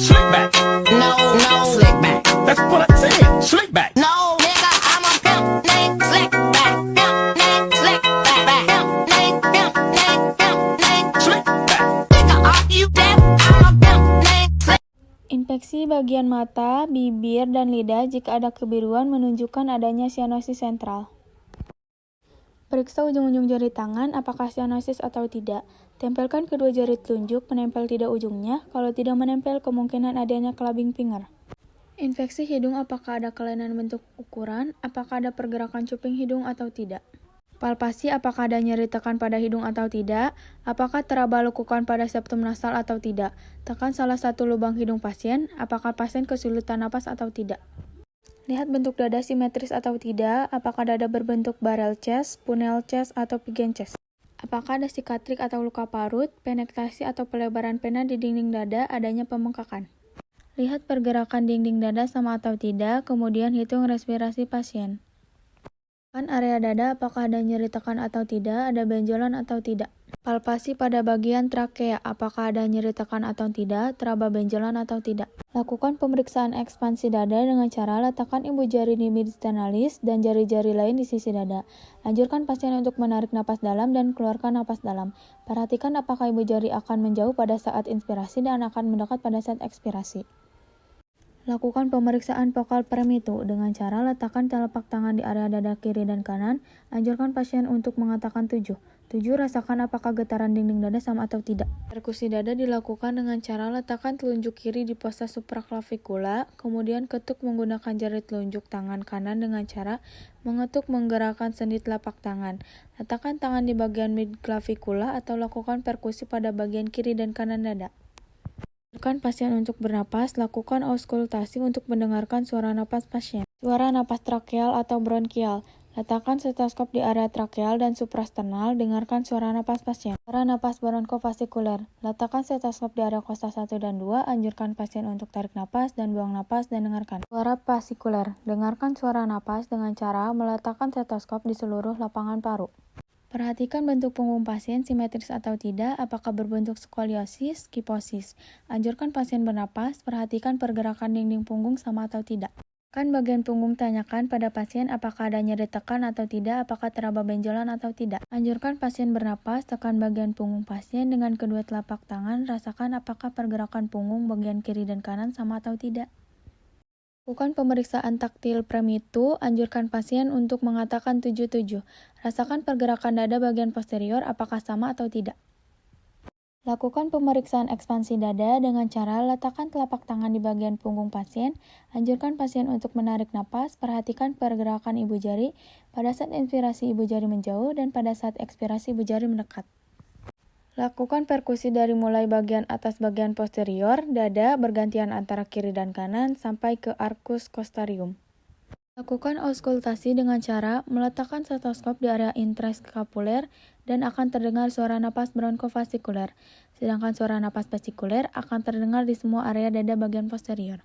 Slick back. No, no, slick back. That's what I said. Slick back. No, nigga, I'm a pimp named Slick back. Pimp named Slick back. Pimp named Slick back. Nigga, are you deaf? I'm a pimp named Slick. Infeksi bagian mata, bibir, dan lidah jika ada kebiruan menunjukkan adanya sianosis sentral. Periksa ujung-ujung jari tangan apakah sianosis atau tidak. Tempelkan kedua jari telunjuk menempel tidak ujungnya. Kalau tidak menempel, kemungkinan adanya clubbing finger. Infeksi hidung apakah ada kelainan bentuk ukuran, apakah ada pergerakan cuping hidung atau tidak. Palpasi apakah ada nyeri tekan pada hidung atau tidak, apakah teraba lekukan pada septum nasal atau tidak. Tekan salah satu lubang hidung pasien, apakah pasien kesulitan napas atau tidak. Lihat bentuk dada simetris atau tidak, apakah dada berbentuk barrel chest, funnel chest, atau pigeon chest. Apakah ada sikatrik atau luka parut, penetrasi atau pelebaran pena di dinding dada, adanya pembengkakan. Lihat pergerakan dinding dada sama atau tidak, kemudian hitung respirasi pasien. Tekan area dada apakah ada nyeri tekan atau tidak, ada benjolan atau tidak. Palpasi pada bagian trakea apakah ada nyeri tekan atau tidak, teraba benjolan atau tidak. Lakukan pemeriksaan ekspansi dada dengan cara letakkan ibu jari di midsternalis dan jari-jari lain di sisi dada. Anjurkan pasien untuk menarik napas dalam dan keluarkan napas dalam. Perhatikan apakah ibu jari akan menjauh pada saat inspirasi dan akan mendekat pada saat ekspirasi. Lakukan pemeriksaan vokal premitu dengan cara letakkan telapak tangan di area dada kiri dan kanan. Anjurkan pasien untuk mengatakan 7. 7. Rasakan apakah getaran dinding dada sama atau tidak. Perkusi dada dilakukan dengan cara letakkan telunjuk kiri di fossa supraklavikula, kemudian ketuk menggunakan jari telunjuk tangan kanan dengan cara mengetuk menggerakkan sendi telapak tangan. Letakkan tangan di bagian midklavikula atau lakukan perkusi pada bagian kiri dan kanan dada. Anjurkan pasien untuk bernapas, lakukan auskultasi untuk mendengarkan suara napas pasien. Suara napas trakeal atau bronkial. Letakkan stetoskop di area trakeal dan suprasternal, dengarkan suara napas pasien. Suara napas bronkofasikuler. Letakkan stetoskop di area kosta 1 dan 2, anjurkan pasien untuk tarik napas dan buang napas dan dengarkan. Suara fasikuler. Dengarkan suara napas dengan cara meletakkan stetoskop di seluruh lapangan paru. Perhatikan bentuk punggung pasien simetris atau tidak, apakah berbentuk skoliosis, kiposis. Anjurkan pasien bernapas, perhatikan pergerakan dinding punggung sama atau tidak. Tekan bagian punggung, tanyakan pada pasien apakah ada nyeri tekan atau tidak, apakah teraba benjolan atau tidak. Anjurkan pasien bernapas, tekan bagian punggung pasien dengan kedua telapak tangan, rasakan apakah pergerakan punggung bagian kiri dan kanan sama atau tidak. Lakukan pemeriksaan taktil premitu, anjurkan pasien untuk mengatakan 7-7. Rasakan pergerakan dada bagian posterior apakah sama atau tidak. Lakukan pemeriksaan ekspansi dada dengan cara letakkan telapak tangan di bagian punggung pasien, anjurkan pasien untuk menarik napas, perhatikan pergerakan ibu jari, pada saat inspirasi ibu jari menjauh dan pada saat ekspirasi ibu jari mendekat. Lakukan perkusi dari mulai bagian atas bagian posterior, dada bergantian antara kiri dan kanan sampai ke arcus costarium. Lakukan auskultasi dengan cara meletakkan stetoskop di area intraskapuler dan akan terdengar suara napas bronkofasikuler, sedangkan suara napas fasikuler akan terdengar di semua area dada bagian posterior.